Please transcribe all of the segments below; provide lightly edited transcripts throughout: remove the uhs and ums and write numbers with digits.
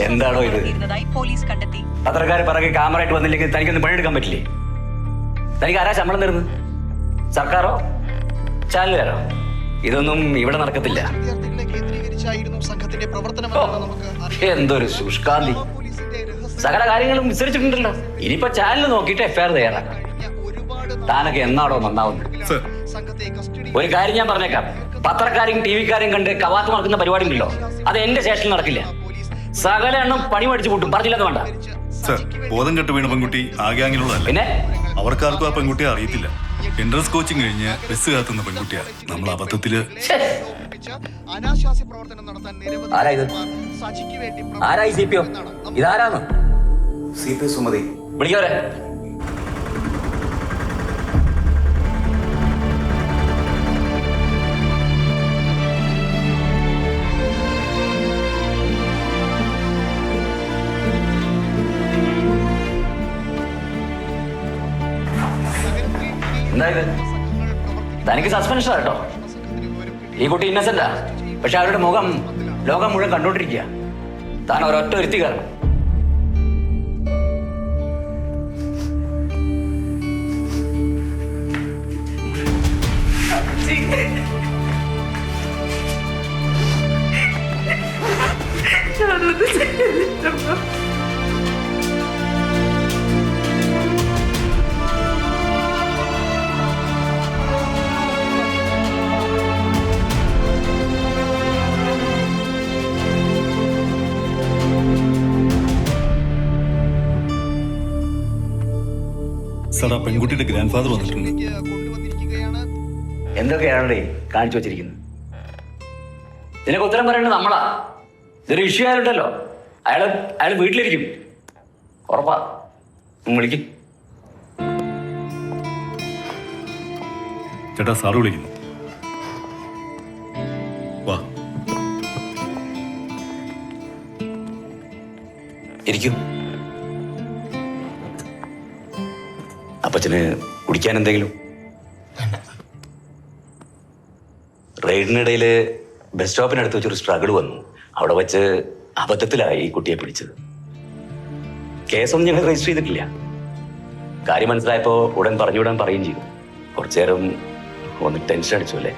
എന്താണോ ഇത്? പോലീസ് കണ്ടെത്തി. പത്രക്കാർ പിറകെ ക്യാമറ ആയിട്ട് വന്നില്ലെങ്കിൽ തനിക്കൊന്നും പണിയെടുക്കാൻ പറ്റില്ലേ? തനിക്ക് ആരാ ശമ്പളം തരുന്നത്? സർക്കാരോ ചാനലുകാരോ? ഇതൊന്നും ഇവിടെ നടക്കത്തില്ല. എന്തൊരു ശുഷ്കാന്തി! സകല കാര്യങ്ങളും വിസ്തരിച്ചിട്ടുണ്ടല്ലോ. ഇനിയിപ്പോ ചാനൽ നോക്കിയിട്ട് എഫ്ഐആർ തയ്യാറാക്കാം. താനൊക്കെ എന്നാടോ നന്നാവുന്നത്? ഒരു കാര്യം ഞാൻ പറഞ്ഞേക്കാം, പത്രക്കാരെയും ടി വിക്കാരെയും കണ്ട് കവാത്ത് നടക്കുന്ന പരിപാടി ഉണ്ടല്ലോ, അത് എന്റെ സ്റ്റേഷനിൽ നടക്കില്ല. സകല എണ്ണം പണി പഠിച്ചു കൂട്ടും. പറഞ്ഞില്ലെന്ന് വേണ്ട. സർ, ബോധം കെട്ട് വീണ പെൺകുട്ടി ആ ഗ്യാങ്ങിലുള്ളതല്ല. പിന്നെ അവർക്കാർക്കും ആ പെൺകുട്ടിയെ അറിയത്തില്ല. എൻട്രൻസ് കോച്ചിങ് കഴിഞ്ഞ് ബസ് കാത്തുന്ന പെൺകുട്ടിയാണ്. നമ്മൾ അബദ്ധത്തില് ആരാ ഇത്? ആരായി CPO? ഇതാരാന്ന്? CP സുമതി. വിളിക്കവരെ. എന്തായത്? തനിക്ക് സസ്പെൻഷൻ കേട്ടോ. ഈ കുട്ടി ഇന്നസെന്റാ, പക്ഷെ അവരുടെ മുഖം ലോകം മുഴുവൻ കണ്ടോണ്ടിരിക്കുക. താൻ ഒരൊറ്റ ഒരുത്തി കാരണം. സർ, ആ പെൺകുട്ടിയുടെ ഗ്രാൻഡ് ഫാദർ വന്നിട്ടുണ്ട്. എന്തൊക്കെയാണല്ലേ കാണിച്ചു വെച്ചിരിക്കുന്നത്? ഇതിനൊക്കെ ഉത്തരം പറയേണ്ടത് നമ്മളാ. ഇതൊരു ഇഷ്യൂ ആയിട്ടുണ്ടല്ലോ. അയാൾ വീട്ടിലിരിക്കും. ഉറപ്പാ. വിളിക്കും. ചേട്ടാ, സാറ് വിളിക്കുന്നു. വാ. ഇരിക്കും. അപ്പച്ചന് കുടിക്കാൻ എന്തെങ്കിലും? റെയ്ഡിനിടയിൽ ബസ് സ്റ്റോപ്പിനടുത്ത് വെച്ചൊരു സ്ട്രഗിൾ വന്നു. അവിടെ വെച്ച് അബദ്ധത്തിലായി ഈ കുട്ടിയെ പിടിച്ചത്. കേസൊന്നും ഞങ്ങൾ രജിസ്റ്റർ ചെയ്തിട്ടില്ല. കാര്യം മനസ്സിലായപ്പോൾ ഉടൻ പറഞ്ഞുവിടാൻ പറയുകയും ചെയ്തു. കുറച്ചു നേരം ഒന്ന് ടെൻഷൻ അടിച്ചു അല്ലേ?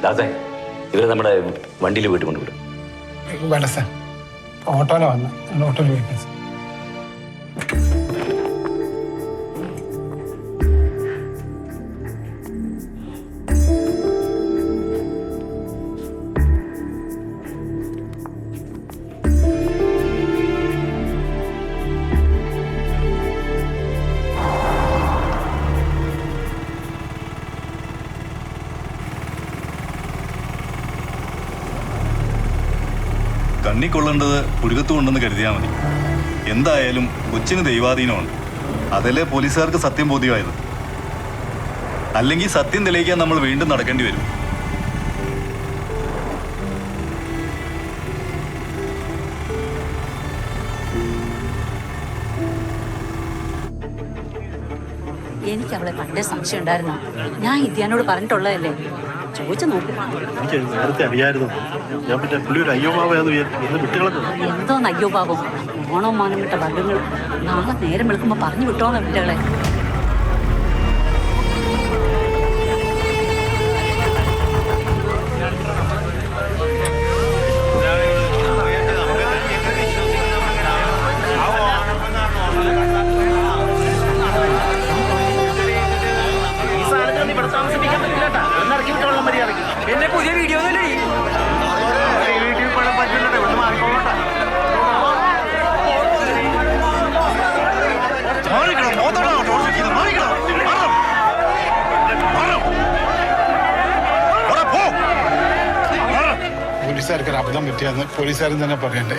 ദാസേ, ഇവരെ നമ്മുടെ വണ്ടിയിൽ വീട്ടിൽ കൊണ്ടുവിടും. വേണ്ട സാർ, ഓട്ടോയിലാണ് വന്നത്. ഓട്ടോയിൽ പോയി. കണ്ണി കൊള്ളേണ്ടത് പുരുകത്തുകൊണ്ടെന്ന് കരുതിയാൽ മതി. എന്തായാലും കൊച്ചിന് ദൈവാധീനമുണ്ട്. അതല്ലേ പോലീസുകാർക്ക് സത്യം ബോധ്യമായത്. അല്ലെങ്കിൽ സത്യം തെളിയിക്കാൻ നമ്മൾ വീണ്ടും നടക്കേണ്ടി വരും. എനിക്ക് അവളെ പണ്ടേ സംശയം ഉണ്ടായിരുന്നു. ഞാൻ ഇദ്യാനോട് പറഞ്ഞിട്ടുള്ളതല്ലേ, ചോദിച്ചു നോക്കും. എനിക്ക് നേരത്തെ അറിയായിരുന്നു. ഞാൻ പിന്നെ പുള്ളി ഒരു അയ്യോബാബയെന്ന് വിട്ടുകളഞ്ഞു. എന്തോന്ന് അയ്യോബാബം? ഓണോ മാനം വിട്ട വർഗ്ഗങ്ങൾ. നാളെ നേരം വെളുക്കുമ്പോ പറഞ്ഞു വിട്ടോന്ന് കുട്ടികളെ. എന്റെ പുതിയ വീഡിയോ പോലീസുകാർക്ക് ഒരു അബദ്ധം പറ്റിയെന്ന് പോലീസുകാരൻ തന്നെ പറയണ്ടേ?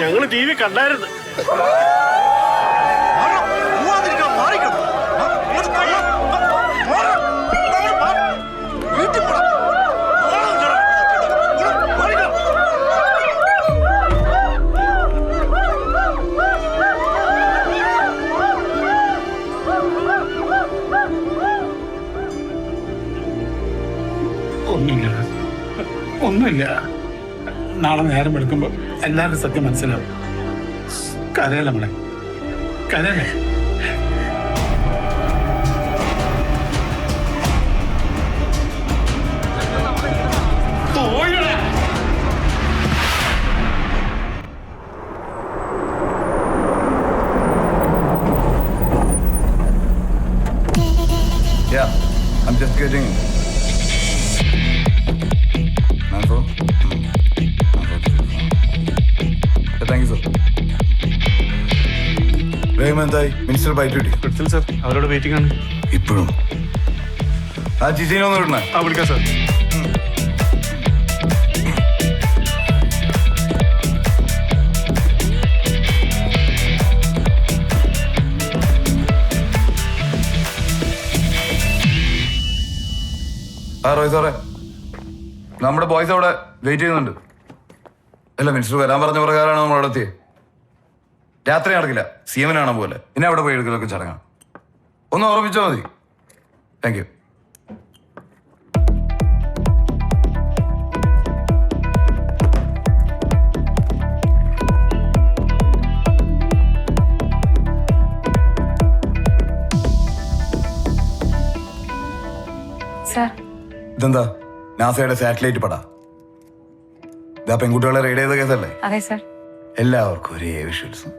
ഞങ്ങൾ TV കണ്ടായിരുന്നു. ഒന്നുമില്ല. നാളെ നേരം എടുക്കുമ്പോൾ എല്ലാവരും സത്യം മനസ്സിലാവും. കരയല്ലേ മോളെ, കരയല്ലേ? Yeah, I'm just getting. Manfo? Thank you, sir. എന്തായി മിനിസ്റ്റർ ബൈറ്റ് കിട്ടി? എടുത്തില്ല സാർ, അവരോട് വെയിറ്റിംഗ് ആണ്. ഇപ്പോഴും ആ ജിജീനെ ഒന്ന് വിടണേ. ആ വിളിക്കാം സാർ. ആ റോയ് സാറേ, നമ്മുടെ ബോയ്സ് അവിടെ വെയിറ്റ് ചെയ്യുന്നുണ്ട്. അല്ല, മിനിസ്റ്റർ വരാൻ പറഞ്ഞ പ്രകാരമാണ് നമ്മൾ അവിടെ എത്തിയത്. രാത്രി നടക്കില്ല, CM കാണാൻ പോലെ. പിന്നെ അവിടെ പോയി എടുക്കലൊക്കെ ചടങ്ങാണ്. ഒന്ന് ഓർമ്മിച്ചാൽ മതി. Thank you. ഇതെന്താ നാസയുടെ സാറ്റലൈറ്റ് പടാ? ഇതാ പെൺകുട്ടികളെ റെയ്ഡ് ചെയ്ത കേസല്ലേ? അതെ സർ. എല്ലാവർക്കും ഒരേ വിഷ്വൽസും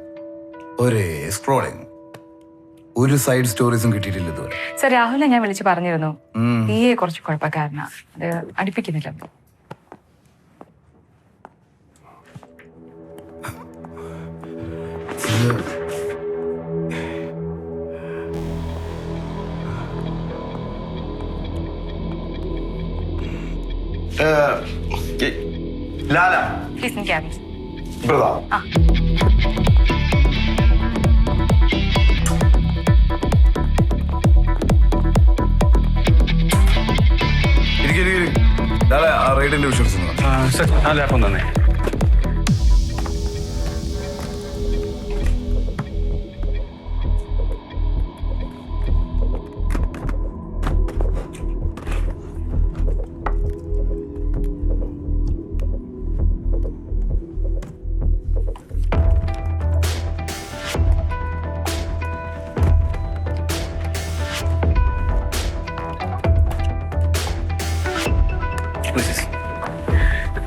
ഒരേ സ്ക്രോളിങ്, ഒരു സൈഡ് സ്റ്റോറീസും കിട്ടിയിട്ടില്ല ഇതുവരെ. സർ, രാഹുലിനെ ഞാൻ വിളിച്ച് പറഞ്ഞിരുന്നു. PA കുറച്ച് കുഴപ്പക്കാരനാ, അത് അടുപ്പിക്കുന്നില്ല. Lala He's in cabin. ആ റൈഡിന്റെ വിഷ്വൽസ് സാർ, ആ ലാപ്പ് ഒന്ന് തന്നെ.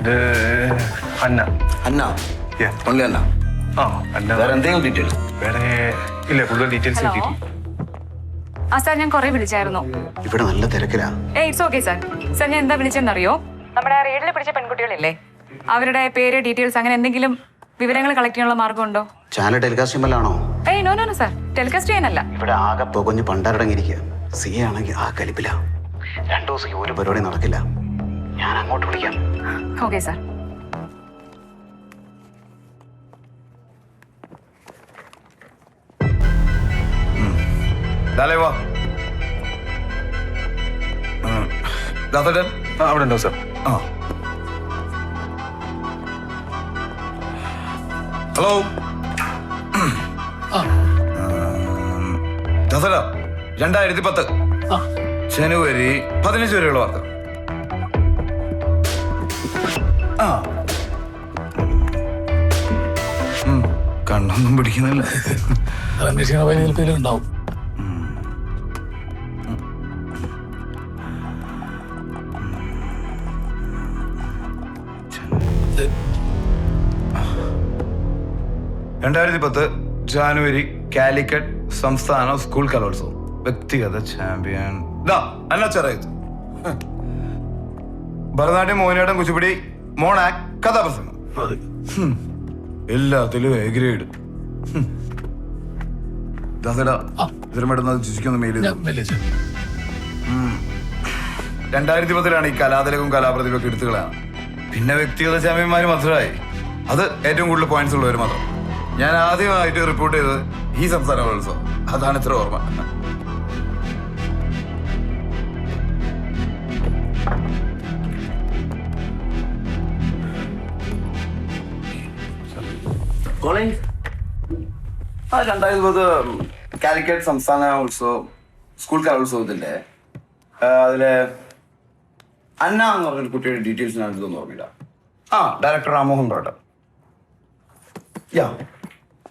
ഇത് അന്ന. അന്ന? Yeah. ഓൺലി അന്ന? ആ, അന്ന. വേറെ എന്തെങ്കിലും ഡീറ്റെയിൽ? വേറെ ഇല്ല, കൂടുതൽ ഡീറ്റെയിൽസ് ഹലോ. കിട്ടിയിട്ടില്ല. ആ സാർ, ഞാൻ കുറെ വിളിച്ചായിരുന്നു. ഇവിടെ നല്ല തിരക്കിലാ. It's okay sir. സാർ, ഞാൻ എന്താ വിളിച്ചെന്നറിയോ? നമ്മുടെ റെയ്ഡിൽ പിടിച്ച പെൺകുട്ടികളില്ലേ, അവരുടെ പേര്, ഡീറ്റെയിൽസ്, അങ്ങനെ എന്തെങ്കിലും വിവരങ്ങൾ കളക്ട് ചെയ്യാനുള്ള മാർഗമുണ്ടോ? ചാനൽ ടെലികാസ്റ്റ് ചെയ്യുമ്പോഴാണോ? നോ സാർ, ടെലികാസ്റ്റ് ചെയ്യാനല്ല. ഇവിടെ ആകെ പുകഞ്ഞ് പണ്ടരടങ്ങിയിരിക്കുക. CA ആണെങ്കിൽ ആ കലിപ്പില. 2 ദിവസം ഒരു പരിപാടി നടക്കില്ല. ഞാൻ അങ്ങോട്ട് വിളിക്കാം. Okay sir. വാ. അവിടെ ഉണ്ടോ സാർ? ഹലോ. ദസറ 2010 ജനുവരി 15 വരെയുള്ള വാർത്ത. കണ്ണൊന്നും പിടിക്കുന്നില്ല. അന്വേഷിക്കുന്ന വഴി ഉണ്ടാവും. ജനുവരി കാലിക്കറ്റ് സംസ്ഥാന സ്കൂൾ കലോത്സവം വ്യക്തിഗത ചാമ്പ്യൻ ഭരതനാട്യം, മോഹിനിയാട്ടം, കുച്ചിപ്പിടി, മോണാക്, കഥാപ്രസംഗം, എല്ലാത്തിലും A ഗ്രേഡ്. ദാസേടാ, ഇതിലും പെട്ടെന്ന് ശുചിക്കൊന്ന് മെയിൽ ചെയ്തു. 2010 ഈ കലാതിലകവും കലാപ്രതിഭയൊക്കെ എടുത്തുകളാണ്. പിന്നെ വ്യക്തിഗത ചാമ്പ്യന്മാർ മാത്രമായി. അത് ഏറ്റവും കൂടുതൽ പോയിന്റ്സ് ഉള്ളവർ മാത്രം. ഞാൻ ആദ്യമായിട്ട് റിപ്പോർട്ട് ചെയ്തത് ഈ സംസ്ഥാന കലോത്സവം. അതാണ് ഇത്ര ഓർമ്മ. കോളേജ് 2010 കാലിക്കറ്റ് സംസ്ഥാന ഉത്സവം സ്കൂൾ കലോത്സവത്തിന്റെ അതിലെ അന്ന എന്ന് പറഞ്ഞൊരു കുട്ടിയുടെ ഡീറ്റെയിൽസ് ഞാൻ എടുത്തൊന്നും ഓർമ്മില്ല. ആ ഡയറക്ടർ രാമോഹൻ ബ്രോട്ട്. യാ,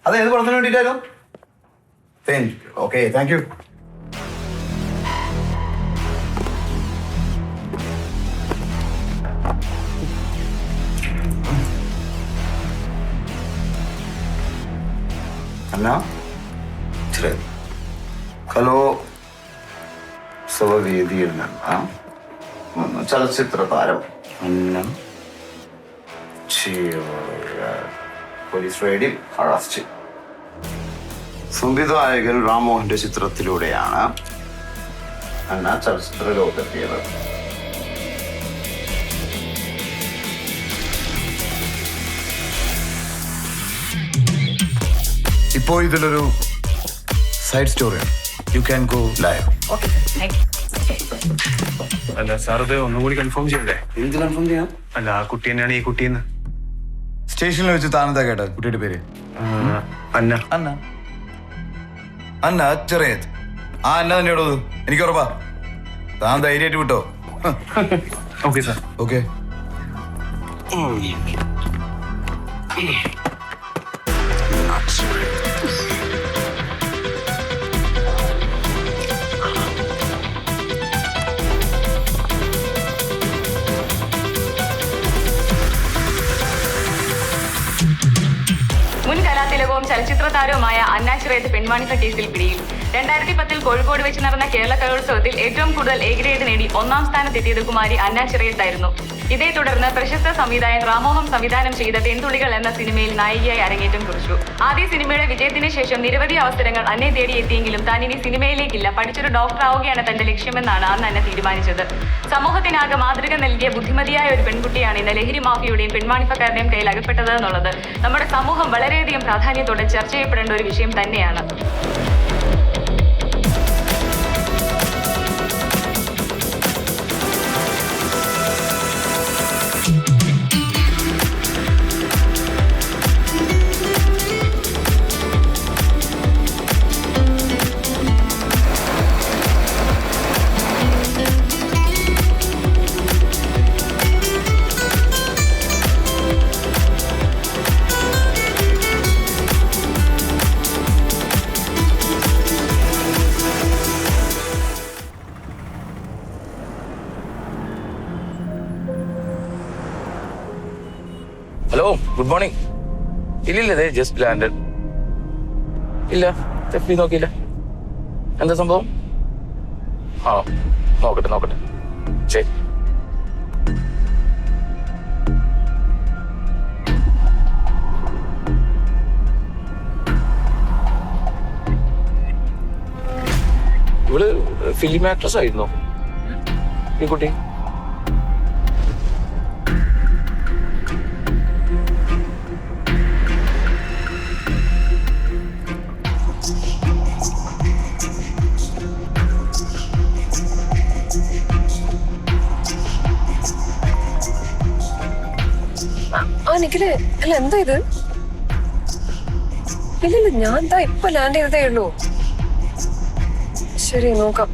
അത് ഏത് പടത്തിന് വേണ്ടിയിട്ടായിരുന്നു? Okay, thank you. അന്ന കലോത്സവവേദിയിൽ നിന്ന് ചലച്ചിത്ര താരം അന്നം പോലീസ് റെയ്ഡിൽ അറസ്റ്റ്. സംവിധായകൻ രാമോഹന്റെ ചിത്രത്തിലൂടെയാണ് അന്ന ചലച്ചിത്ര ലോകത്തെത്തിയത്. ഇപ്പോൾ ഇതിലൊരു സൈഡ് സ്റ്റോറിയാണ്. You can go live. Okay thank you. അല്ല സാർ, ഇത് ഒന്നും കൂടി കൺഫേം ചെയ്യണ്ടേ? എന്ത് കൺഫേം ചെയ്യാം? അല്ല, ആ കുട്ടി തന്നെയാണ് ഈ കുട്ടിയെന്ന്. സ്റ്റേഷനിൽ വെച്ച് താനെന്താ കേട്ടത്? കുട്ടിയുടെ പേര് അന്ന. അന്ന. അന്ന ചെറിയത്. ആ അന്ന തന്നെയോടോ ഇത്. എനിക്ക് ഉറപ്പാ. താൻ ധൈര്യമായിട്ട് വിട്ടോ. Okay sir. ഓക്കെ. മുൻ കലാതിലകവും ചലച്ചിത്ര താരവുമായ അന്ന ചിറയത്ത് പെൺവാണിഭ കേസിൽ പിടിയിൽ. 2010 കോഴിക്കോട് വെച്ച് നടന്ന കേരള കലോത്സവത്തിൽ ഏറ്റവും കൂടുതൽ എ ഗ്രേഡ് നേടി 1ാം സ്ഥാനത്തെത്തിയത് കുമാരി അന്ന ചിറയത്തായിരുന്നു. ഇതേ തുടർന്ന് പ്രശസ്ത സംവിധായകൻ രാമോഹൻ സംവിധാനം ചെയ്ത തെന്തുളികൾ എന്ന സിനിമയിൽ നായികയായി അരങ്ങേറ്റം കുറിച്ചു. ആദ്യ സിനിമയുടെ വിജയത്തിന് ശേഷം നിരവധി അവസരങ്ങൾ അന്നെ തേടിയെത്തിയെങ്കിലും താൻ ഇനി സിനിമയിലേക്കില്ല, പഠിച്ചൊരു ഡോക്ടർ ആവുകയാണ് തന്റെ ലക്ഷ്യമെന്നാണ് അന്ന് അന്ന തീരുമാനിച്ചത്. സമൂഹത്തിനാകെ മാതൃക നൽകിയ ബുദ്ധിമതിയായ ഒരു പെൺകുട്ടിയാണ് ഇന്ന് ലഹരി മാഫിയുടെയും പെൺവാണിഭക്കാരുടെയും കയ്യിൽ അകപ്പെട്ടത് എന്നുള്ളത് നമ്മുടെ സമൂഹം വളരെയധികം പ്രാധാന്യത്തോടെ ചർച്ച ചെയ്യപ്പെടേണ്ട ഒരു വിഷയം തന്നെയാണ്. Hello, good morning. ഇല്ലില്ല, ജസ്റ്റ് ലാൻഡഡ്. ഇല്ല, തെപ്പി നോക്കിയില്ല. എന്താ സംഭവം? ആ, നോക്കട്ടെ. ശരി. ഇവള് ഫിലിം ആക്ട്രസ് ആയിരുന്നോ ഈ കുട്ടി? നിഖില്, അല്ല എന്താ ഇത്? ഇല്ലല്ല, ഞാൻ എന്താ ഇപ്പൊ ലാൻഡ് ചെയ്തതേ ഉള്ളൂ. ശരി, നോക്കാം.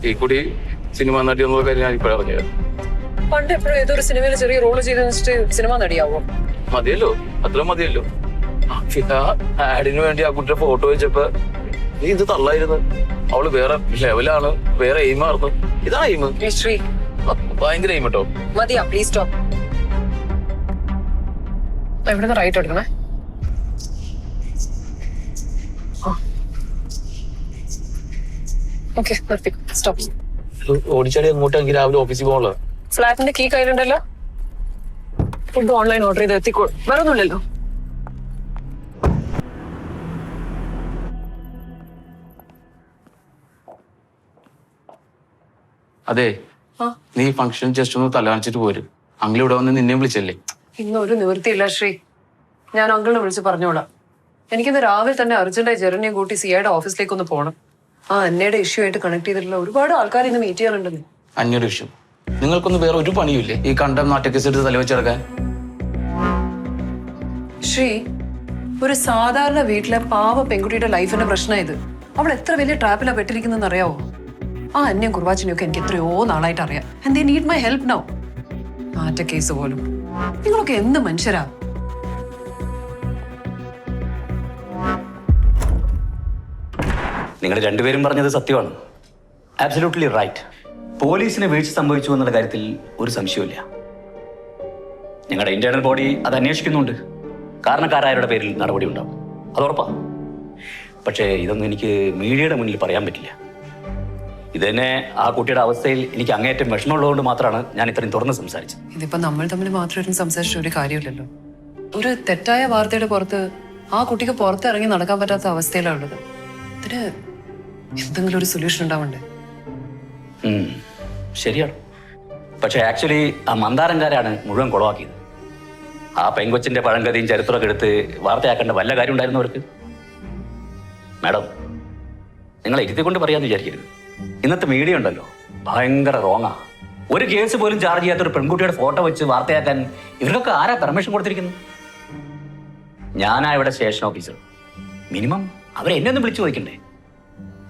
ഈ കുട്ടി സിനിമ നടി എന്നുള്ള കാര്യം ഞാൻ ഇപ്പോഴാണ് അറിഞ്ഞത്. പണ്ട് എപ്പോഴും ഏതൊരു സിനിമയിൽ ചെറിയ റോള് ചെയ്ത് വെച്ചിട്ട് സിനിമ നടിയാവോ? മതിയല്ലോ, അത്ര മതിയല്ലോ. ആഡിന് വേണ്ടി ആ കുട്ടിയുടെ ഫോട്ടോ വെച്ചപ്പോ നീ ഇത് തള്ളായിരുന്നു. അവള് വേറെ ലെവലാണ്, വേറെ എയിമായിരുന്നു. ഇതാണ് എയിം. ശ്രീ, ഭയങ്കര എയിം കേട്ടോ. മതിയാ, പ്ലീസ് സ്റ്റോപ്പ്. എവിടുന്ന് റൈറ്റ് എടുക്കണേ? ഓക്കെ, നിർത്തി. സ്റ്റോപ്പ്. ഓടിച്ചാടി അങ്ങോട്ട് എനിക്ക് രാവിലെ ഓഫീസിൽ പോകണല്ലോ. ഫ്ലാറ്റിന്റെ കീ കയ്യിലുണ്ടല്ലോ. ഫുഡ് ഓൺലൈൻ ഓർഡർ ചെയ്ത് എത്തിക്കോളും. വേറെ ഒന്നുമില്ലല്ലോ. അതെ, നീ ഫംഗ്ഷൻ ജസ്റ്റ് ഒന്ന് തലകാണിച്ചിട്ട് പോരും. അങ്കിൾ ഇവിടെ വന്ന് നിന്നെ വിളിച്ചല്ലേ? ഇന്നൊരു നിവൃത്തിയില്ല ശ്രീ. ഞാൻ അങ്കിളിനെ വിളിച്ച് പറഞ്ഞോളാം. എനിക്കിന്ന് രാവിലെ തന്നെ അർജന്റായി ജെറിനെയും കൂട്ടി സിഐയുടെ ഓഫീസിലേക്ക് ഒന്ന് പോകണം. ആ അന്നയുടെ ഇഷ്യൂ ആയിട്ട് കണക്ട് ചെയ്തിട്ടുള്ള ഒരുപാട് ആൾക്കാർ ഇന്ന് മീറ്റ് ചെയ്യാറുണ്ടെന്ന്. അന്യൊരു വിഷയം നിങ്ങൾക്കൊന്നും വേറെ ഒരു പണിയില്ലേ ഈ കണ്ടം നാട്യക്കേസ് എടുത്ത് തലവെച്ചെടുക്കാൻ? ശ്രീ, ഒരു സാധാരണ വീട്ടിലെ പാവ പെൺകുട്ടിയുടെ ലൈഫിന്റെ പ്രശ്നമായത്. അവൾ എത്ര വലിയ ട്രാപ്പിലാ പെട്ടിരിക്കുന്നെന്ന് അറിയാവോ? ആ അന്യം കുർവാച്ചിനെയൊക്കെ എനിക്ക് എത്രയോ നാളായിട്ട് അറിയാം. And they need my help now. മാറ്റ കേസ് പോലും. നിങ്ങളൊക്കെ എന്ത് മനുഷ്യരാ? നിങ്ങൾ രണ്ടുപേരും പറഞ്ഞത് സത്യമാണ്. Absolutely right. പോലീസിന് വീഴ്ച സംഭവിച്ചു എന്നുള്ള കാര്യത്തിൽ ഒരു സംശയവുമില്ല. ഞങ്ങളുടെ ഇന്റേണൽ ബോഡി അത് അന്വേഷിക്കുന്നുണ്ട്. കാരണക്കാരായവരുടെ പേരിൽ നടപടി ഉണ്ടാവും, അത് ഉറപ്പാ. പക്ഷേ ഇതൊന്നും എനിക്ക് മീഡിയയുടെ മുന്നിൽ പറയാൻ പറ്റില്ല. ഇത് തന്നെ ആ കുട്ടിയുടെ അവസ്ഥയിൽ എനിക്ക് അങ്ങേയറ്റം വിഷമമുള്ളതുകൊണ്ട് മാത്രമാണ് ഞാൻ ഇത്രയും തുറന്ന് സംസാരിച്ചത്. ഇതിപ്പോ നമ്മൾ തമ്മിൽ മാത്രം സംസാരിച്ച ഒരു കാര്യമില്ലല്ലോ. ഒരു തെറ്റായ വാർത്തയുടെ പുറത്ത് ആ കുട്ടിക്ക് പുറത്തിറങ്ങി നടക്കാൻ പറ്റാത്ത അവസ്ഥയിലാണുള്ളത്. ഇതിന് എന്തെങ്കിലും ഒരു സൊല്യൂഷൻ ഉണ്ടാവണ്ടേ? ശരിയാണ്. പക്ഷേ ആക്ച്വലി ആ മന്ദാരംകാരാണ് മുഴുവൻ കുളവാക്കിയത്. ആ പെങ്കൊച്ചിന്റെ പഴങ്കഥയും ചരിത്രമൊക്കെ എടുത്ത് വാർത്തയാക്കേണ്ട വല്ല കാര്യം ഉണ്ടായിരുന്നു അവർക്ക്? മാഡം, നിങ്ങളെ ഇരുത്തിക്കൊണ്ട് പറയാമെന്ന് വിചാരിക്കരുത്. ഇന്നത്തെ മീഡിയ ഉണ്ടല്ലോ, ഭയങ്കര റോങ്ങാ. ഒരു കേസ് പോലും ചാർജ് ചെയ്യാത്ത ഒരു പെൺകുട്ടിയുടെ ഫോട്ടോ വെച്ച് വാർത്തയാക്കാൻ ഇവർക്കൊക്കെ ആരാ പെർമിഷൻ കൊടുത്തിരിക്കുന്നത്? ഞാനാ ഇവിടെ സ്റ്റേഷൻ ഓഫീസർ. മിനിമം അവരെ എന്നെ ഒന്ന് വിളിച്ചു ചോദിക്കണ്ടേ?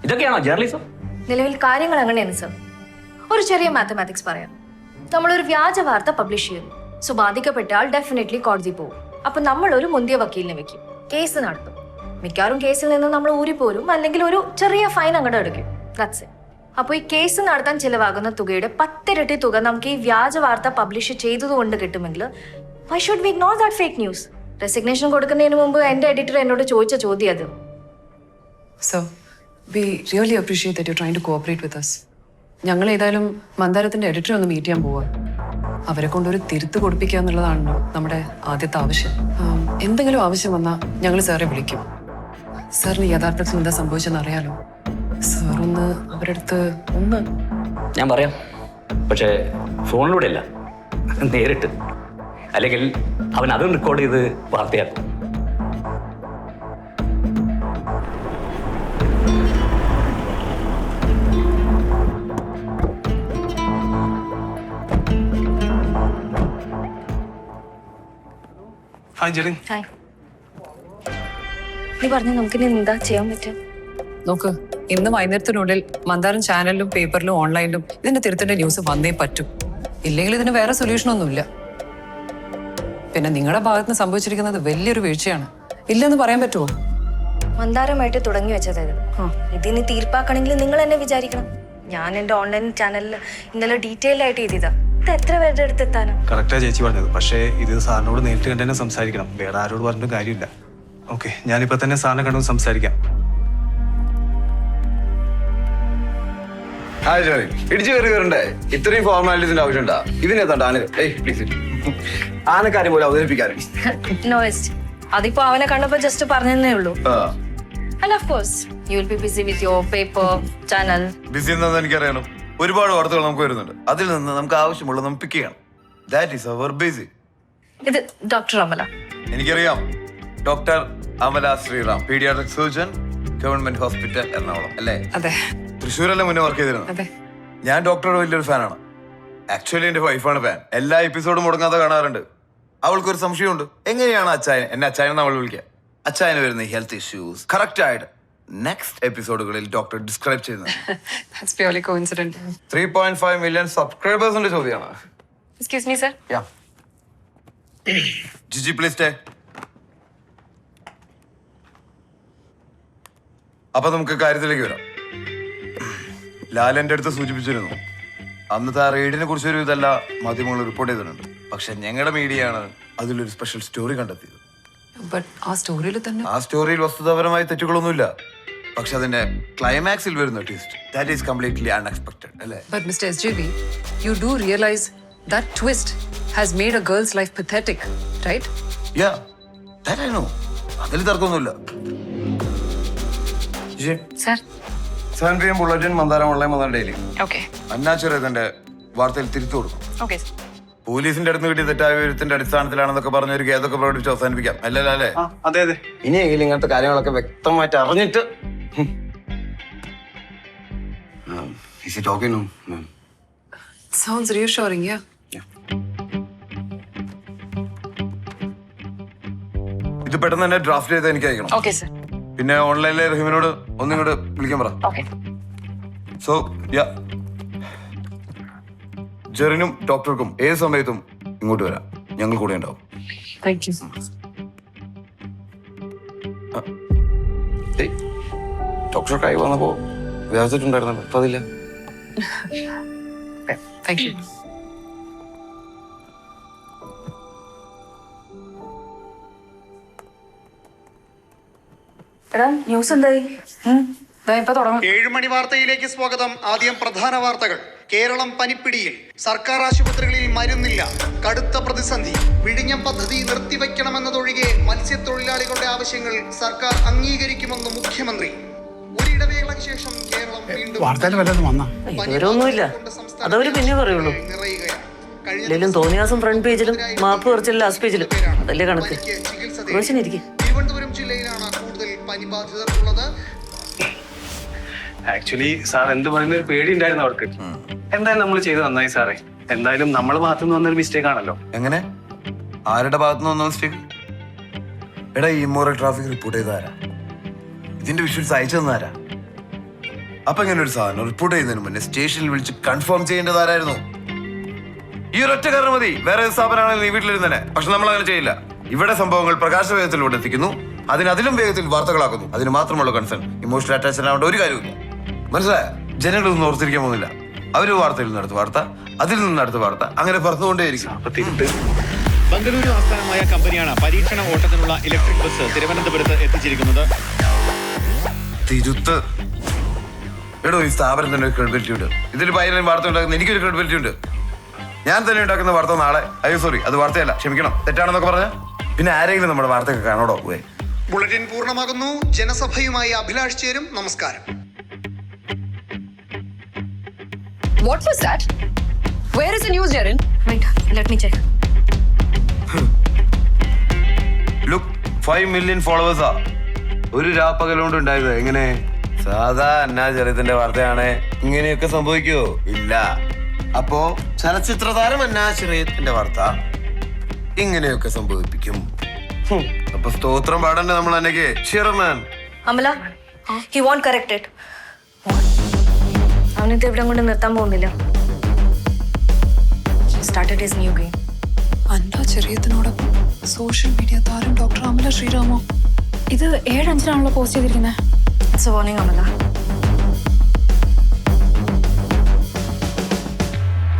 ഇതൊക്കെയാണോ ജേർണലിസം? നിലവിൽ കാര്യങ്ങൾ അങ്ങനെയാണ് സർ. ഒരു ചെറിയ മാത്തമാറ്റിക്സ് പറയാം. നമ്മളൊരു വ്യാജ വാർത്ത പബ്ലിഷ് ചെയ്യുന്നു. സോ ബാധിക്കപ്പെട്ട ആൾ ഡെഫിനറ്റ്ലി കോടതി പോകും. അപ്പൊ നമ്മളൊരു മുന്തിയ വക്കീലിനെ വെക്കും, കേസ് നടത്തും. മിക്കവാറും കേസിൽ നിന്ന് നമ്മൾ ഊരിപ്പോരും, അല്ലെങ്കിൽ ഒരു ചെറിയ ഫൈൻ അങ്ങോട്ട് എടുക്കും. That's it. അപ്പോൾ ഈ കേസ് നടത്താൻ ചിലവാകുന്ന തുകയുടെ 10 ഇരട്ടി തുക നമുക്ക് ഈ വ്യാജ വാർത്ത പബ്ലിഷ് ചെയ്തതുകൊണ്ട് കിട്ടുമെങ്കിൽ why should we ignore that fake news? Resignation കൊടുക്കുന്നതിന് മുമ്പ് എൻ്റെ എഡിറ്റർ എന്നോട് ചോദിച്ച ചോദ്യം അത്. So we really appreciate that you trying to cooperate with us. ഞങ്ങൾ ഏതായാലും മന്ദാരത്തിന്റെ എഡിറ്ററെ ഒന്ന് മീറ്റ് ചെയ്യാൻ പോവാ. അവരെ കൊണ്ടൊരു തിരുത്ത് കൊടുപ്പിക്കുക എന്നുള്ളതാണല്ലോ നമ്മുടെ ആദ്യത്തെ ആവശ്യം. എന്തെങ്കിലും ആവശ്യം വന്നാൽ ഞങ്ങൾ സാറെ വിളിക്കും. സാറിന് യഥാർത്ഥത്തിൽ എന്താ സംഭവിച്ചെന്ന് അറിയാലോ. സാറൊന്ന് അവരുടെ അടുത്ത് ഒന്ന്. ഞാൻ പറയാം, പക്ഷേ ഫോണിലൂടെ അല്ല, നേരിട്ട്. അല്ലെങ്കിൽ അവൻ അതും റെക്കോർഡ് ചെയ്ത് വാർത്തയാക്കും. ഹായ് ജെറിൻ. ഹായ്. നീ പറഞ്ഞു നമുക്കിനി എന്താ ചെയ്യാൻ പറ്റും? നോക്ക്, ഇന്ന് വൈകുന്നേരത്തിനുള്ളിൽ മന്ദാരം ചാനലിലും പേപ്പറിലും ഓൺലൈനിലും ഇതിന്റെ തിരുത്തിന്റെ ന്യൂസ് വന്നേ പറ്റൂ. ഇല്ലെങ്കിൽ ഇതിന് വേറെ സൊല്യൂഷൻ ഒന്നുമില്ല. പിന്നെ നിങ്ങളുടെ ഭാഗത്ത് നിന്ന് സംഭവിച്ചിരിക്കുന്നത് വലിയൊരു വീഴ്ചയാണ്. ഇല്ലെന്ന് പറയാൻ പറ്റുമോ? മന്ദാരമായിട്ട് തുടങ്ങി വെച്ചത് ഇതിന് തീർപ്പാക്കണമെങ്കിൽ നിങ്ങൾ എന്നെ വിചാരിക്കണം. ഞാൻ എൻ്റെ ഓൺലൈൻ ചാനലിൽ ഇന്നലെ ഡീറ്റെയിൽ ആയിട്ട് എഴുതിയതാ. ഇത് എത്ര പേരുടെ അടുത്ത് എത്താനാ? കറക്റ്റാ ചേച്ചി പറഞ്ഞത്. പക്ഷേ ഇത് സാറിനോട് നേരിട്ട് കണ്ട് തന്നെ സംസാരിക്കണം. വേറെ ആരോട് പറഞ്ഞിട്ടും കാര്യമില്ല. ഓക്കെ, ഞാനിപ്പോ തന്നെ സാറിനെ കണ്ടു സംസാരിക്കാം. ഹായ് ജോയ്, ഇടിച്ചു കയറി വരണ്ടേ? ഇത്രയും ഫോർമാലിറ്റീസിന്റെ ആവശ്യമുണ്ടാ? ഇതിനെത്താണ്ട് ആന പ്ലീസ് ആനക്കാര്യം പോലെ അവതരിപ്പിക്കാനും. നോയിസ്റ്റ് അതിപ്പോ അവനെ കണ്ടപ്പോ ജസ്റ്റ് പറഞ്ഞതേ ഉള്ളൂ. And of course, you will be busy with your paper, channel. ബിസി എന്താണെന്ന് എനിക്കറിയണം. ഒരുപാട് വാർത്തകൾ നമുക്ക് വരുന്നുണ്ട്. അതിൽ നിന്ന് നമുക്ക് ആവശ്യമുള്ളത് നമുക്ക് പിക്ക് ചെയ്യണം. That is our busy. ഇത് ഡോക്ടർ അമല. എനിക്കറിയാം. Doctor Amala Sreeram, paediatric surgeon, government hospital Ernakulam അല്ലേ? അതെ. തൃശ്ശൂരല്ലേ മുന്നേ വർക്ക് ചെയ്തിരുന്നത്? അതെ. ഞാൻ ഡോക്ടറുടെ വലിയൊരു ഫാനാണ്. ആക്ച്വലി എന്റെ വൈഫാണ് ഫാൻ. എല്ലാ എപ്പിസോഡും മുടങ്ങാതെ കാണാറുണ്ട്. അവൾക്കൊരു സംശയമുണ്ട്, എങ്ങനെയാണ് എന്നെ അച്ചായൻ അവൾ വിളിക്കുക? അച്ചായന് വരുന്ന ഹെൽത്ത് ഇഷ്യൂസ് കറക്റ്റ് ആയിട്ട് നെക്സ്റ്റ് എപ്പിസോഡുകളിൽ ഡോക്ടർ ഡിസ്ക്രൈബ് ചെയ്യുന്നത്. 3.5 മില്യൺ സബ്സ്ക്രൈബേഴ്സിന്റെ ചോദ്യമാണ്. Excuse me, sir. Jiji please stay. അപ്പൊ നമുക്ക് കാര്യത്തിലേക്ക് വരാം. ലാൽ എന്റെ അടുത്ത് സൂചിപ്പിച്ചിരുന്നു, അന്നത്തെ ആ റെയ്ഡിനെ കുറിച്ച് ഒരു ഇതല്ല മാധ്യമങ്ങൾ റിപ്പോർട്ട് ചെയ്തിട്ടുണ്ട്. പക്ഷെ ഞങ്ങളുടെ മീഡിയയാണ് അതിലൊരു സ്പെഷ്യൽ സ്റ്റോറി കണ്ടെത്തിയത്. ആ സ്റ്റോറിയിൽ തന്നെ ആ സ്റ്റോറിയിൽ വസ്തുതാപരമായ തെറ്റുകളൊന്നുമില്ല. പക്ഷെ അതിന്റെ ക്ലൈമാക്സിൽ വരുന്ന twist that is completely unexpected അല്ലേ? But Mr. SJB, you do realize that twist has made a girl's life pathetic, right? Yeah, that I know. അതിൽ തർക്കമൊന്നുമില്ല. Sir. 7 PM ബുള്ളറ്റിൻ മന്ദാരം ഓൺലൈൻ വന്ന ഡെയിലി. Okay. അന്നാച്ചുരത്തിന്റെ വാർത്തയിൽ തിരുത്തു കൊടുക്കും. Okay. പോലീസിന്റെ അടുത്ത് കിട്ടിയ തെറ്റായ വിവരത്തിന്റെ അടിസ്ഥാനത്തിലാണെന്നൊക്കെ പറഞ്ഞ ഒരു കേസൊക്കെ പ്രകടിപ്പിച്ച് അവസാനിപ്പിക്കാം അല്ലല്ലോ അല്ലേ? അതെ അതെ. ഇനിയെങ്കിലും ഇങ്ങനത്തെ കാര്യങ്ങളൊക്കെ വ്യക്തമായിട്ട് അറിഞ്ഞിട്ട് Sounds reassuring, yeah. ഇത് പെട്ടെന്ന് തന്നെ ഡ്രാഫ്റ്റ് ചെയ്ത് എനിക്ക് അയക്കണം. Okay sir. പിന്നെ ഓൺലൈനിലെ റഹീമിനോട് ഒന്നിങ്ങോട്ട് വിളിക്കാൻ പറ. ഓക്കെ. സോ ജെറിനും ഡോക്ടർക്കും ഏത് സമയത്തും ഇങ്ങോട്ട് വരാം, ഞങ്ങൾ കൂടെ ഉണ്ടാവും. Thank you. ഡോക്ടർ കൈ വന്നപ്പോ വ്യാപിച്ചിട്ടുണ്ടായിരുന്നല്ലോ, അപ്പൊ അതില്ല. Thank you. എടാ ന്യൂസ് എന്തായി? ഇപ്പൊ തുടങ്ങും. 7 മണി വാർത്തയിലേക്ക് സ്വാഗതം. ആദ്യം പ്രധാന വാർത്തകൾ. കേരളം പനിപ്പിടിയിൽ. സർക്കാർ ആശുപത്രികളിൽ മരുന്നില്ല. കടുത്ത പ്രതിസന്ധി. വിഴിഞ്ഞം പദ്ധതി നിർത്തിവെക്കണമെന്നതൊഴികെ മത്സ്യത്തൊഴിലാളികളുടെ ആവശ്യങ്ങൾ സർക്കാർ അംഗീകരിക്കുമെന്ന് മുഖ്യമന്ത്രി. ഒരിടവേളയ്ക്ക് ശേഷം കേരളം വീണ്ടും വാർത്തയിൽ വല്ലതും വന്നാ? ഇതുവരൊന്നുമില്ല, അതവര് പിന്നെ പറയുള്ളൂ. ഇല്ലെങ്കിലും തോന്നിയാസം ഫ്രണ്ട് പേജിലും മാപ്പ് കുറച്ചില്ല ലാസ്റ്റ് പേജിലും, അതല്ലേ കണക്ക്. തിരുവനന്തപുരം ജില്ലയിലാണ് കൂടുതൽ പനി ബാധിതർ ഉള്ളത്. ആക്ച്വലി സാർ എന്ത് പറയുന്ന ഒരു പേടി ഉണ്ടായിരുന്നു അവർക്ക്. എന്തായാലും നമ്മൾ ചെയ്ത് നന്നായി സാറേ. എന്തായാലും നമ്മളെ ഭാഗത്തുനിന്ന് വന്നൊരു മിസ്റ്റേക്ക് ആണല്ലോ. എങ്ങനെ? ആരുടെ ഭാഗത്തുനിന്ന് വന്ന മിസ്റ്റേക്ക്? എടാ, ഈ ഇമ്മോറൽ ട്രാഫിക് റിപ്പോർട്ട് ചെയ്താരാ? ഇതിന്റെ വിഷ്വൽസ് അയച്ചു തന്നാരാ? അപ്പൊ ഇങ്ങനെ ഒരു സാധനം റിപ്പോർട്ട് ചെയ്യുന്നതിന് മുന്നേ സ്റ്റേഷനിൽ വിളിച്ച് കൺഫേം ചെയ്യേണ്ടതാരായിരുന്നു? ഈ ഒരൊറ്റ കാരണം മതി. വേറെ സ്ഥാപനമാണെങ്കിൽ നീ വീട്ടിലിരുന്നേ. പക്ഷെ നമ്മൾ അങ്ങനെ ചെയ്യില്ല. ഇവിടെ സംഭവങ്ങൾ പ്രകാശ വേഗത്തിലൂടെ എത്തിക്കുന്നു, അതിലും വേഗത്തിൽ വാർത്തകളാക്കുന്നു. അതിന് മാത്രമുള്ള കൺസേൺ. ഇമോഷണൽ അറ്റാച്ച്മെന്റ് ആവേണ്ട ഒരു കാര്യമില്ല. മനസ്സിലായ? ജനങ്ങളൊന്നും ഓർത്തിരിക്കാൻ പോകുന്നില്ല. അവര് വാർത്തയിൽ നിന്ന് അടുത്ത വാർത്ത, അതിൽ നിന്ന് അടുത്ത വാർത്ത, അങ്ങനെ പറഞ്ഞുകൊണ്ടേയിരിക്കും. ബംഗളൂരു ആസ്ഥാനമായ കമ്പനിയാണ് പരീക്ഷണ ഓട്ടത്തിനുള്ള ഇലക്ട്രിക് ബസ് തിരുവനന്തപുരത്ത് എത്തിച്ചിരിക്കുന്നത്. തിരുത്ത്. എടോ, ഈ സ്ഥാപനത്തിന് ഒരു ക്രെഡിബിലിറ്റി ഉണ്ട്. ഇതിൽ പൈരൻ വാർത്ത ഉണ്ടാക്കുന്ന എനിക്കൊരു ക്രെഡിബിലിറ്റി ഉണ്ട്. ഞാൻ തന്നെ ഉണ്ടാക്കുന്ന വാർത്ത നാളെ, അയ്യോ സോറി, അത് വാർത്തയല്ല, ക്ഷമിക്കണം, തെറ്റാണെന്നൊക്കെ പറഞ്ഞ പിന്നെ ആരെങ്കിലും നമ്മുടെ വാർത്തയൊക്കെ കാണോടോ? ബുള്ളറ്റിൻ പൂർണ്ണമാകുന്നു. ജനസഭയുമായി അഭിലാഷ് ചേരും. നമസ്കാരം. What was that? Where is the news, Jaren? Wait, let me check. Look, 5 million ഫോളോവേഴ്സാ ഒരു രാപ്പകലുകൊണ്ട് ഉണ്ടായത്. എങ്ങനെ? സാധാ അന്നാചരിത്തിന്റെ വാർത്തയാണ്. ഇങ്ങനെയൊക്കെ സംഭവിക്കോ? ഇല്ല. അപ്പോ ചലച്ചിത്ര താരം അന്നാശ്രയത്തിന്റെ വാർത്ത ഇങ്ങനെയൊക്കെ സംഭവിപ്പിക്കും. അപ്പൊ സ്തോത്രം പാടണ്ടേ നമ്മൾ അന്നയ്ക്ക്? Chairman Amala, he won't correct it. അവനിത് ഇവിടെ കൊണ്ട് നിർത്താൻ പോകുന്നില്ല. Started his new game. Anna ചെറിയത്തിനോടൊപ്പം സോഷ്യൽ മീഡിയ താരം ഡോക്ടർ അമല ശ്രീരാമോ. ഇത് 7:05 പോസ്റ്റ് ചെയ്തിരിക്കുന്നത്. It's a warning, Amala.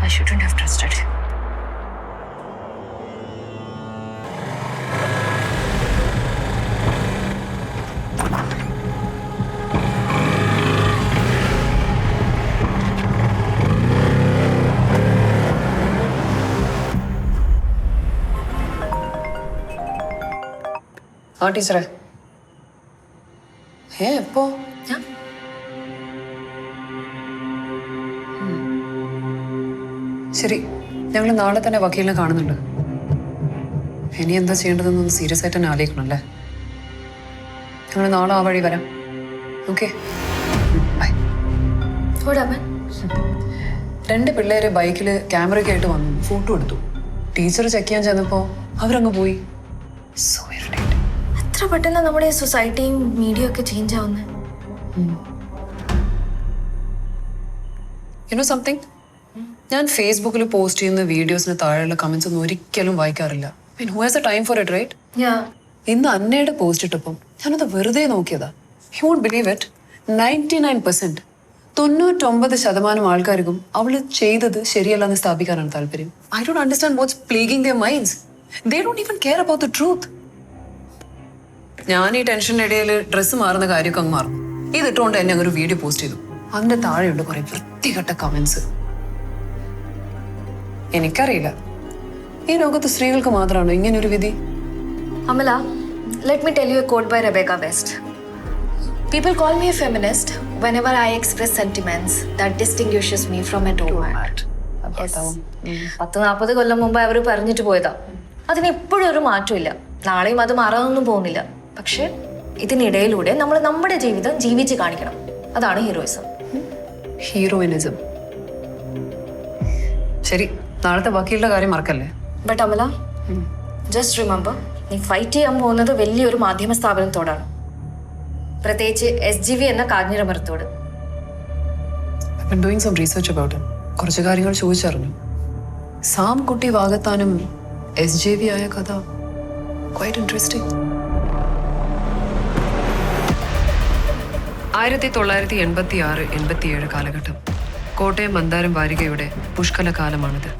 I shouldn't have trusted him. ആ ടീച്ചറെ, എപ്പോ? ശരി, ഞങ്ങൾ നാളെ തന്നെ വക്കീലിനെ കാണുന്നുണ്ട്. ഇനി എന്താ ചെയ്യേണ്ടതെന്നൊന്ന് സീരിയസ് ആയിട്ട് തന്നെ ആലോചിക്കണം അല്ലേ? ഞങ്ങൾ നാളെ ആ വഴി വരാം. Okay, by. 2 പിള്ളേര് ബൈക്കിൽ ക്യാമറയൊക്കെ ആയിട്ട് വന്നു, ഫോട്ടോ എടുത്തു. ടീച്ചർ ചെക്ക് ചെയ്യാൻ ചെന്നപ്പോ അവരങ്ങ് പോയി. So irritating. എത്ര പെട്ടെന്ന് നമ്മുടെ സൊസൈറ്റിയും മീഡിയ ഒക്കെ ചേഞ്ച് ആവുന്നത്. You know something? ഞാൻ ഫേസ്ബുക്കിൽ പോസ്റ്റ് ചെയ്യുന്ന വീഡിയോസിന് താഴെയുള്ള കമന്റ്സ് ഒന്നും ഒരിക്കലും വായിക്കാറില്ല. Who has a time for it, right? ഇന്ന് അന്നയുടെ പോസ്റ്റ് ഇട്ടപ്പം ഞാനത് വെറുതെ നോക്കിയതാ. യു വോണ്ട് ബിലീവ് ഇറ്റ്, 99% 99% ആൾക്കാർക്കും അവള് ചെയ്തത് ശരിയല്ലെന്ന് സ്ഥാപിക്കാനാണ് താല്പര്യം. I don't understand what's plaguing their minds. They don't even care about the truth. ഞാൻ ഈ ടെൻഷൻ്റെ ഇടയിൽ ഡ്രസ്സ് മാറുന്ന കാര്യമൊക്കെ അങ്ങ് മാറും. ഇതിട്ടുകൊണ്ട് തന്നെ ഒരു വീഡിയോ പോസ്റ്റ് ചെയ്തു. അതിന്റെ താഴെയുണ്ട് കുറെ വൃത്തികെട്ട കമന്റ്സ്. എനിക്കറിയില്ല, ഈ ലോകത്ത് സ്ത്രീകൾക്ക് മാത്രമാണോ ഇങ്ങനൊരു വിധി? Amala, let me tell you a quote by Rebecca West. People call me a feminist whenever I express sentiments that distinguishes me from a doormat. 40 കൊല്ലം മുമ്പ് അവർ പറഞ്ഞിട്ട് പോയതാ. അതിന് ഇപ്പോഴും ഒരു മാറ്റമില്ല. നാളെയും അത് മാറാനൊന്നും പോകുന്നില്ല. പക്ഷെ ഇതിനിടയിലൂടെ നമ്മൾ നമ്മുടെ ജീവിതം ജീവിച്ച് കാണിക്കണം. അതാണ് ഹീറോയിസം. ഹീറോയിനിസം. ശരി, നാളത്തെ വക്കീലിന്റെ കാര്യം മറക്കല്ലേ. ബട്ട് അമല, ജസ്റ്റ് റിമെമ്പർ, നീ ഫൈറ്റ് ചെയ്യാൻ പോകുന്നത് വലിയൊരു മാധ്യമ സ്ഥാപനത്തോടാണ്, പ്രത്യേകിച്ച് SGV എന്ന കാഞ്ഞിരമരത്തോട്. Doing some research about it. കുറച്ച് കാര്യങ്ങൾ ചോദിച്ചറിഞ്ഞു. സാം കുട്ടി വാഗത്താനും SJV ആയ കഥ ക്വൈറ്റ് ഇൻട്രസ്റ്റിംഗ്. 1986-87 കാലഘട്ടം കോട്ടയം മന്ദാരം വാരികയുടെ പുഷ്കല കാലമാണിത്.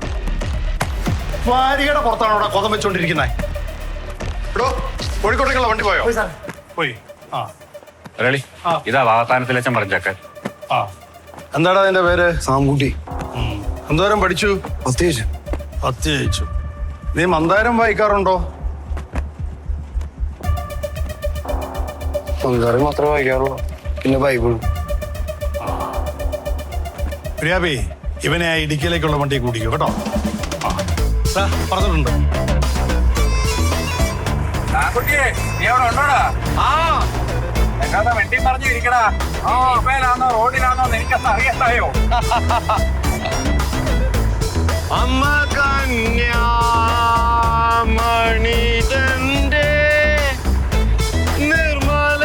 വാരികയുടെ പുറത്താണ് ഇവിടെ കൊതം വെച്ചോണ്ടിരിക്കുന്നത്. കോഴിക്കോട്ടേക്കുള്ള വണ്ടി പോയോ? പോയി. ആ ഇതാ വാഗത്താനത്തിലച്ചൻ പറഞ്ഞേക്കാൻ. ആ, എന്താടാ അതിന്റെ പേര്? സാംകുട്ടി. എന്തോരം പഠിച്ചു? അത്യാവശ്യം. നീ മന്ദാരം വായിക്കാറുണ്ടോ? മന്ദാരം മാത്രമേ വായിക്കാറുള്ളൂ, പിന്നെ ബൈബിളും. പ്രിയാബി, ഇവനെ ആ ഇടുക്കിയിലേക്കുള്ള വണ്ടി കൂട്ടിക്കോ കേട്ടോ. പറഞ്ഞിട്ടുണ്ട്. വെട്ടി പറഞ്ഞു ഇരിക്കടാ. ഇപ്പേലാണോ റോഡിലാണോ എനിക്കത് അറിയണ്ടായോ? അമ്മ കന്യാമണിതന്റെ നിർമ്മല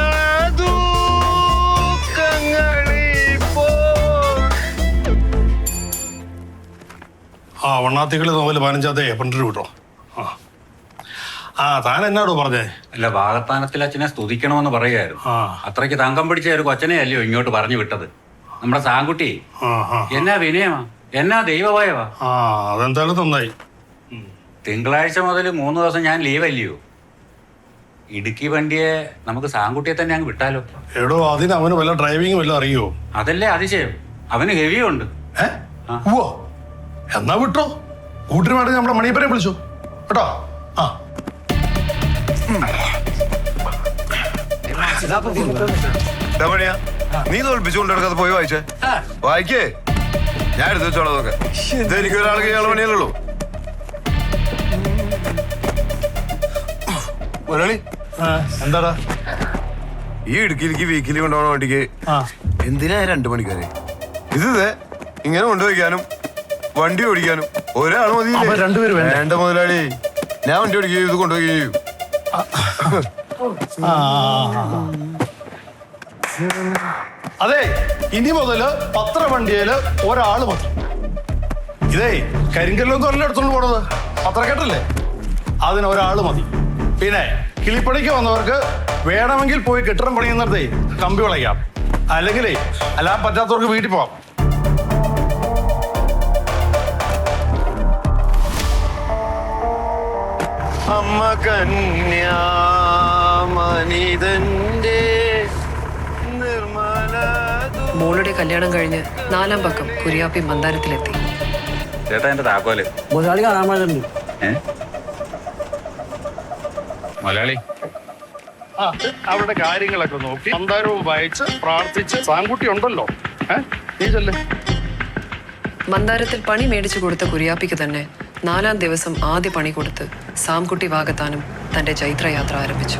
വണ്ണാത്തികളി നോവല് 15 പണ്ടൊരു വിട്ടോ. താൻ എന്നാടോ പറഞ്ഞേ? അല്ല, വാഗത്താനത്തിലച്ഛനെ സ്തുതിക്കണമെന്ന് പറയായിരുന്നു. അത്രയ്ക്ക് തങ്കം പിടിച്ച ഒരു കൊച്ചനെ അല്ലയോ ഇങ്ങോട്ട് പറഞ്ഞു വിട്ടത്. നമ്മുടെ സാങ്കുട്ടി എന്നാ വിനയമാ, എന്നാ ദൈവഭയവാ. അതെന്തായാലും നന്നായി. തിങ്കളാഴ്ച മുതൽ 3 ദിവസം ഞാൻ ലീവ് അല്ലയോ. ഇടുക്കി വണ്ടിയെ നമുക്ക് സാങ്കുട്ടിയെ തന്നെ അങ്ങ് വിട്ടാലോ? എടോ, അതിന് അവന് വല്ല ഡ്രൈവിംഗ് വല്ല അറിയോ? അതല്ലേ അതിശയം, അവന് ഹെവിയുണ്ട്. എന്നാ വിട്ടോ. കൂട്ടിന് വേണ്ടി നമ്മുടെ മണിയപ്പനെ വിളിച്ചു കേട്ടോ. നീ തോൽപ്പിച്ചുകൊണ്ടെടുക്കാതെ പോയി വായിച്ചേ. വായിക്കേ, ഞാൻ എടുത്തു വെച്ചോളാം. അതൊക്കെ ഇത് എനിക്ക് ഒരാൾക്ക് ഇയാളെ പണിയല്ലോ. മുരളി, എന്താടാ ഈ ഇടുക്കിയിലേക്ക് വീക്കിലി കൊണ്ടുപോകണ വണ്ടിക്ക് എന്തിനാ 2 മണിക്കാരെ? ഇത് ഇങ്ങനെ കൊണ്ടുപോയിക്കാനും വണ്ടി ഓടിക്കാനും ഒരാൾ മതി. വേണ്ട മുതലാളി, ഞാൻ വണ്ടി ഓടിക്കുകയും ഇത് കൊണ്ടുപോവുകയും ചെയ്യും. അതെ, ഇനി മുതല് പത്രവണ്ടിയില് ഒരാള് മതി. ഇതേ കരിങ്കല്ലൊന്നും അല്ല എടുത്തോണ്ട് പോണത്, പത്രക്കെട്ടല്ലേ, അതിന് ഒരാള് മതി. പിന്നെ കിളിപ്പണിക്ക് വന്നവർക്ക് വേണമെങ്കിൽ പോയി കെട്ടിടം പണിയുന്നിടത്തേ കമ്പി വിളയ്ക്കാം, അല്ലെങ്കിലേ അല്ലാൻ പറ്റാത്തവർക്ക് വീട്ടിൽ പോവാം. അമ്മ കന്യാമണിതന്റെ മോളുടെ കല്യാണം കഴിഞ്ഞ് 4ാം പക്കം കുര്യാപ്പി മന്ദാരത്തിലെത്തി. ചേട്ടാ, എന്റെ താക്കോല് മുതലാളി കാണാൻ പാടുണ്ട്. മലയാളി അവരുടെ കാര്യങ്ങളൊക്കെ നോക്കി മന്ദാരവും വായിച്ച് പ്രാർത്ഥിച്ച് സാങ്കുട്ടി ഉണ്ടല്ലോ. നീ ചെല്ലേ. മന്ദാരത്തിൽ പണി മേടിച്ചു കൊടുത്ത കുര്യാപ്പിക്ക് തന്നെ 4ാം ദിവസം ആദ്യ പണി കൊടുത്ത് സാംകുട്ടി വാഗത്താനും തന്റെ ചൈത്രയാത്ര ആരംഭിച്ചു.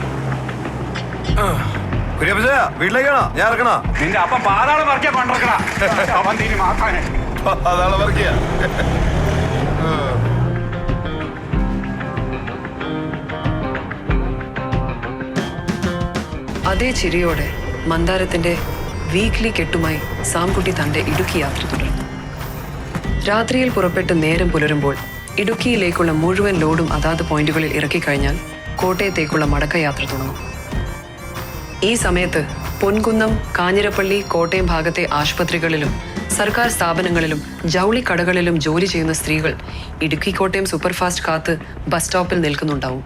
വീട്ടിലേക്കാണോ ഞാൻ ഇറക്കണ? നിന്റെ അപ്പം പാതാളം വർക്കിയാ പണ്ടിറക്കണ. പാതാളം വർക്കിയാ. അതേ ചിരിയോടെ മന്ദാരത്തിന്റെ വീക്ക്ലി കെട്ടുമായി സാംകുട്ടി തന്റെ ഇടുക്കി യാത്ര തുടർന്നു. രാത്രിയിൽ പുറപ്പെട്ട് നേരം പുലരുമ്പോൾ ഇടുക്കിയിലേക്കുള്ള മുഴുവൻ ലോഡും അതാത് പോയിന്റുകളിൽ ഇറക്കിക്കഴിഞ്ഞാൽ കോട്ടയത്തേക്കുള്ള മടക്കയാത്ര തുടങ്ങും. ഈ സമയത്ത് പൊൻകുന്നം, കാഞ്ഞിരപ്പള്ളി, കോട്ടയം ഭാഗത്തെ ആശുപത്രികളിലും സർക്കാർ സ്ഥാപനങ്ങളിലും ജൗളിക്കടകളിലും ജോലി ചെയ്യുന്ന സ്ത്രീകൾ ഇടുക്കി കോട്ടയം സൂപ്പർഫാസ്റ്റ് കാത്ത് ബസ് സ്റ്റോപ്പിൽ നിൽക്കുന്നുണ്ടാവും.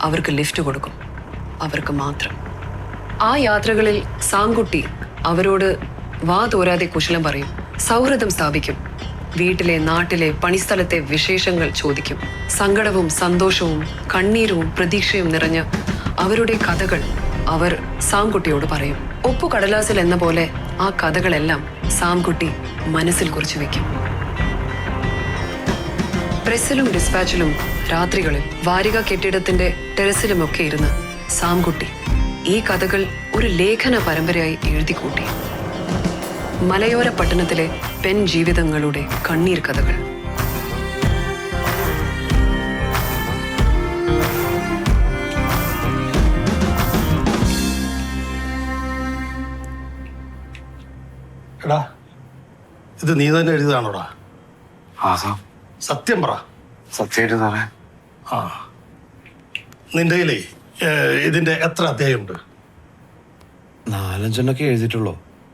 അവർക്ക് ലിഫ്റ്റ് കൊടുക്കും, അവർക്ക് മാത്രം. ആ യാത്രകളിൽ സാംകുട്ടി അവരോട് വാ തോരാതെ കുശലം പറയും, സൗഹൃദം സ്ഥാപിക്കും. വീട്ടിലെ, നാട്ടിലെ, പണിസ്ഥലത്തെ വിശേഷങ്ങൾ ചോദിക്കും. സങ്കടവും സന്തോഷവും കണ്ണീരും പ്രതീക്ഷയും നിറഞ്ഞ അവരുടെ കഥകൾ അവർ സാംകുട്ടിയോട് പറയും. ഒപ്പുകടലാസിൽ എന്ന പോലെ ആ കഥകളെല്ലാം സാംകുട്ടി മനസ്സിൽ കുറിച്ചു വെക്കും. പ്രസ്സിലും ഡിസ്പാച്ചിലും രാത്രികളിൽ വാരിക കെട്ടിടത്തിന്റെ ടെറസിലുമൊക്കെ ഇരുന്ന് സാംകുട്ടി ഈ കഥകൾ ഒരു ലേഖന പരമ്പരയായി എഴുതിക്കൂട്ടി. മലയോര പട്ടണത്തിലെ പെൺ ജീവിതങ്ങളുടെ കണ്ണീർ കഥകൾ. ഇത് നീ തന്നെ എഴുതിയതാണോടാ? ആ സാർ. സത്യം പറ. സത്യമായിട്ട് സാറേ. ആ, നിന്റെ കയ്യിലേ ഇതിന്റെ എത്ര അധ്യായമുണ്ട്? 4-5 എഴുതിയിട്ടുള്ളൂ.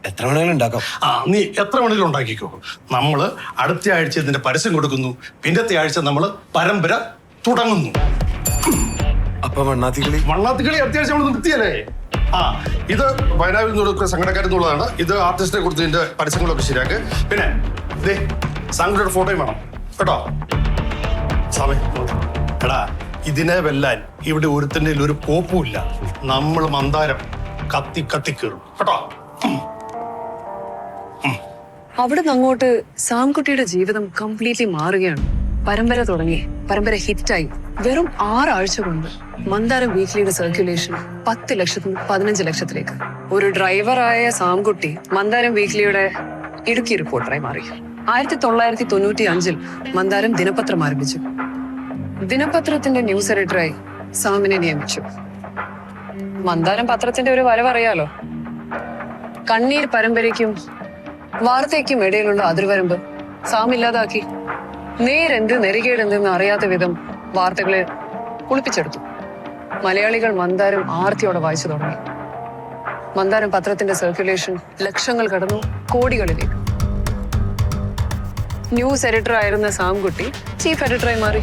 എത്ര വേണമെങ്കിലും ഉണ്ടാക്കാം. ആ, നീ എത്ര വേണമെങ്കിലും ഉണ്ടാക്കിക്കോ. നമ്മള് അടുത്ത ആഴ്ച ഇതിന്റെ പരസ്യം കൊടുക്കുന്നു. പിന്നത്തെ ആഴ്ച നമ്മള് പരമ്പര തുടങ്ങുന്നു. അപ്പൊ വണ്ണാത്തിക്കളി അത്യാവശ്യം നമ്മൾ നിർത്തിയല്ലേ? ആ, ഇത് വയനാട്ടിൽ നിന്നുള്ള സംഘടനക്കാരെന്നുള്ളതാണ്. ഇത് ആർട്ടിസ്റ്റിനെ കൊടുത്ത് ഇതിന്റെ പരസ്യങ്ങളൊക്കെ ശരിയാക്ക്. പിന്നെ ദേ സംഘടനയുടെ ഫോട്ടോയും വേണം കേട്ടോ. സമയം എടാ, ഇതിനെ വെല്ലാൻ ഇവിടെ ഒരുത്തൻ്റെ ഒരു കോപ്പുമില്ല. നമ്മൾ മന്ദാരം കത്തി കത്തിക്കേറും കേട്ടോ. അവിടെ നിന്ന് അങ്ങോട്ട് സാംകുട്ടിയുടെ ജീവിതം കംപ്ലീറ്റ്ലി മാറുകയാണ്. പരമ്പര തുടങ്ങി, പരമ്പര ഹിറ്റായി. വെറും 6 ആഴ്ച കൊണ്ട് മന്ദാരം വീക്ക്ലിയുടെ സർക്യുലേഷൻ 10 ലക്ഷത്തിൽ 15 ലക്ഷത്തിലേക്ക്. ഒരു ഡ്രൈവറായ സാംകുട്ടി മന്ദാരം വീക്ക്ലിയുടെ ഇടുക്കി റിപ്പോർട്ടറായി മാറി. 1995 മന്ദാരം ദിനപത്രം ആരംഭിച്ചു. ദിനപത്രത്തിന്റെ ന്യൂസ് എഡിറ്ററായി സാമിനെ നിയമിച്ചു. മന്ദാരം പത്രത്തിന്റെ ഒരു വരവറിയാലോ. കണ്ണീർ പരമ്പരയ്ക്കും വാർത്തയ്ക്കും ഇടയിലുള്ള അതിർവരമ്പ് സാം ഇല്ലാതാക്കി. നേരെന്ത് നെറികേടെന്തെന്ന് അറിയാത്ത വിധം വാർത്തകളെ കുളിപ്പിച്ചെടുത്തു. മലയാളികൾ മന്ദാരം ആർത്തിയോടെ വായിച്ചു തുടങ്ങി. മന്ദാരം പത്രത്തിന്റെ സർക്യുലേഷൻ ലക്ഷങ്ങൾ കടന്നു, കോടികളിലേക്ക്. ന്യൂസ് എഡിറ്റർ ആയിരുന്ന സാംകുട്ടി ചീഫ് എഡിറ്ററായി മാറി.